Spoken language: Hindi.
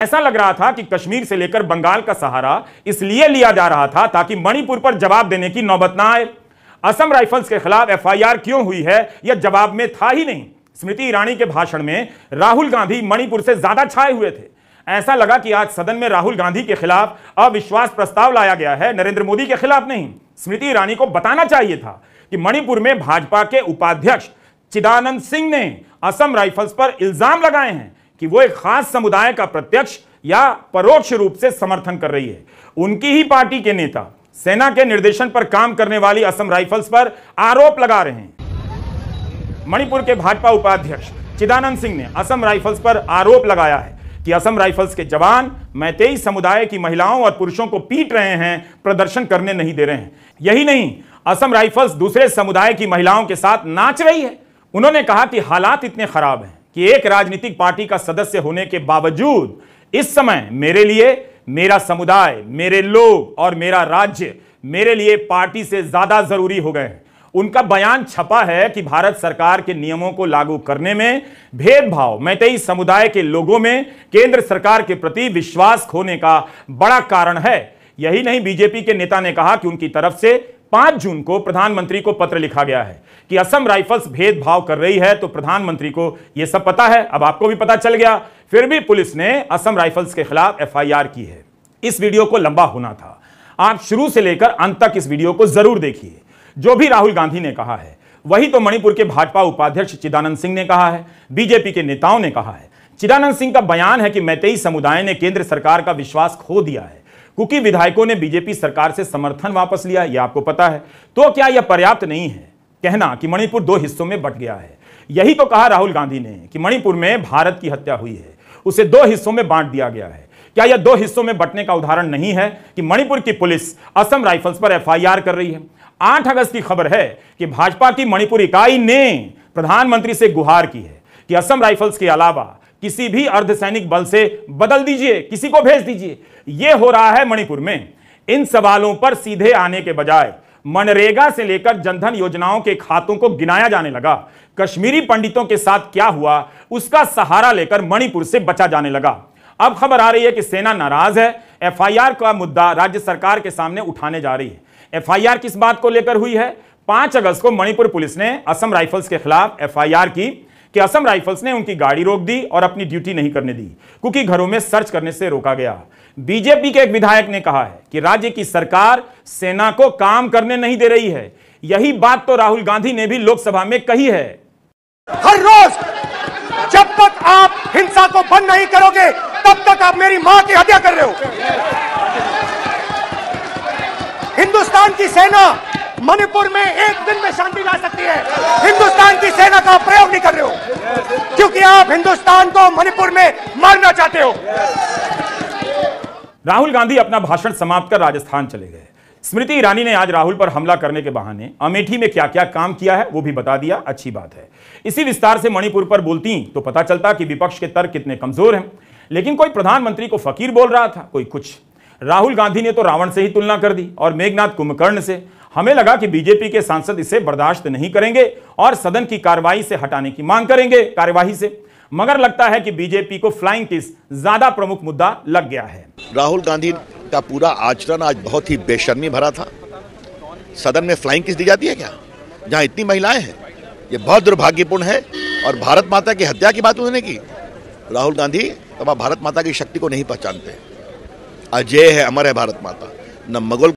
ऐसा लग रहा था कि कश्मीर से लेकर बंगाल का सहारा इसलिए लिया जा रहा था ताकि मणिपुर पर जवाब देने की नौबत ना आए। असम राइफल्स के खिलाफ एफआईआर क्यों हुई है यह जवाब में था ही नहीं। स्मृति ईरानी के भाषण में राहुल गांधी मणिपुर से ज्यादा छाए हुए थे। ऐसा लगा कि आज सदन में राहुल गांधी के खिलाफ अविश्वास प्रस्ताव लाया गया है, नरेंद्र मोदी के खिलाफ नहीं। स्मृति ईरानी को बताना चाहिए था कि मणिपुर में भाजपा के उपाध्यक्ष चिदानंद सिंह ने असम राइफल्स पर इल्जाम लगाए हैं कि वो एक खास समुदाय का प्रत्यक्ष या परोक्ष रूप से समर्थन कर रही है। उनकी ही पार्टी के नेता सेना के निर्देशन पर काम करने वाली असम राइफल्स पर आरोप लगा रहे हैं। मणिपुर के भाजपा उपाध्यक्ष चिदानंद सिंह ने असम राइफल्स पर आरोप लगाया है कि असम राइफल्स के जवान मैतेई समुदाय की महिलाओं और पुरुषों को पीट रहे हैं, प्रदर्शन करने नहीं दे रहे हैं। यही नहीं, असम राइफल्स दूसरे समुदाय की महिलाओं के साथ नाच रही है। उन्होंने कहा कि हालात इतने खराब हैं कि एक राजनीतिक पार्टी का सदस्य होने के बावजूद इस समय मेरे लिए मेरा समुदाय, मेरे लोग और मेरा राज्य मेरे लिए पार्टी से ज्यादा जरूरी हो गए हैं। उनका बयान छपा है कि भारत सरकार के नियमों को लागू करने में भेदभाव मैतेई समुदाय के लोगों में केंद्र सरकार के प्रति विश्वास खोने का बड़ा कारण है। यही नहीं, बीजेपी के नेता ने कहा कि उनकी तरफ से 5 जून को प्रधानमंत्री को पत्र लिखा गया है कि असम राइफल्स भेदभाव कर रही है, तो प्रधानमंत्री को यह सब पता है। अब आपको भी पता चल गया। फिर भी पुलिस ने असम राइफल्स के खिलाफ एफआईआर की है। इस वीडियो को लंबा होना था, आप शुरू से लेकर अंत तक इस वीडियो को जरूर देखिए। जो भी राहुल गांधी ने कहा है वही तो मणिपुर के भाजपा उपाध्यक्ष चिदानंद सिंह ने कहा है, बीजेपी के नेताओं ने कहा है। चिदानंद सिंह का बयान है कि मैतेई समुदाय ने केंद्र सरकार का विश्वास खो दिया है। कुकी विधायकों ने बीजेपी सरकार से समर्थन वापस लिया, यह आपको पता है। तो क्या यह पर्याप्त नहीं है कहना कि मणिपुर 2 हिस्सों में बंट गया है? यही तो कहा राहुल गांधी ने कि मणिपुर में भारत की हत्या हुई है, उसे 2 हिस्सों में बांट दिया गया है। क्या यह 2 हिस्सों में बंटने का उदाहरण नहीं है कि मणिपुर की पुलिस असम राइफल्स पर एफआईआर कर रही है? 8 अगस्त की खबर है कि भाजपा की मणिपुर इकाई ने प्रधानमंत्री से गुहार की है कि असम राइफल्स के अलावा किसी भी अर्धसैनिक बल से बदल दीजिए, किसी को भेज दीजिए। यह हो रहा है मणिपुर में। इन सवालों पर सीधे आने के बजाय मनरेगा से लेकर जनधन योजनाओं के खातों को गिनाया जाने लगा। कश्मीरी पंडितों के साथ क्या हुआ उसका सहारा लेकर मणिपुर से बचा जाने लगा। अब खबर आ रही है कि सेना नाराज है, एफआईआर का मुद्दा राज्य सरकार के सामने उठाने जा रही है। एफआईआर किस बात को लेकर हुई है? 5 अगस्त को मणिपुर पुलिस ने असम राइफल्स के खिलाफ एफआईआर की कि असम राइफल्स ने उनकी गाड़ी रोक दी और अपनी ड्यूटी नहीं करने दी, क्योंकि घरों में सर्च करने से रोका गया। बीजेपी के एक विधायक ने कहा है कि राज्य की सरकार सेना को काम करने नहीं दे रही है। यही बात तो राहुल गांधी ने भी लोकसभा में कही है। हर रोज जब तक आप हिंसा को बंद नहीं करोगे तब तक आप मेरी मां की हत्या कर रहे हो। हिंदुस्तान की सेना मणिपुर में एक दिन में शांति ला सकती है। हिंदुस्तान की सेना का प्रयोग नहीं कर रहे हो क्योंकि आप हिंदुस्तान को मणिपुर में मारना चाहते हो। राहुल गांधी अपना भाषण समाप्त कर राजस्थान चले गए। स्मृति ईरानी ने आज राहुल पर हमला करने के बहाने अमेठी में क्या क्या काम किया है वो भी बता दिया। अच्छी बात है। इसी विस्तार से मणिपुर पर बोलती तो पता चलता कि विपक्ष के तर्क कितने कमजोर हैं। लेकिन कोई प्रधानमंत्री को फकीर बोल रहा था, कोई कुछ। राहुल गांधी ने तो रावण से ही तुलना कर दी और मेघनाथ कुंभकर्ण से। हमें लगा कि बीजेपी के सांसद इसे बर्दाश्त नहीं करेंगे और सदन की कार्रवाई से हटाने की मांग करेंगे कार्यवाही से, मगर लगता है कि बीजेपी को फ्लाइंग किस ज्यादा प्रमुख मुद्दा लग गया है। राहुल गांधी का पूरा आचरण आज बहुत ही बेशर्मी भरा था। सदन में फ्लाइंग किस दी जाती है क्या, जहां इतनी महिलाएं हैं? ये बहुत दुर्भाग्यपूर्ण है। और भारत माता की हत्या की बात उन्होंने की। राहुल गांधी तब आप भारत माता की शक्ति को नहीं पहचानते। अजय है, अमर है भारत माता। न मुगल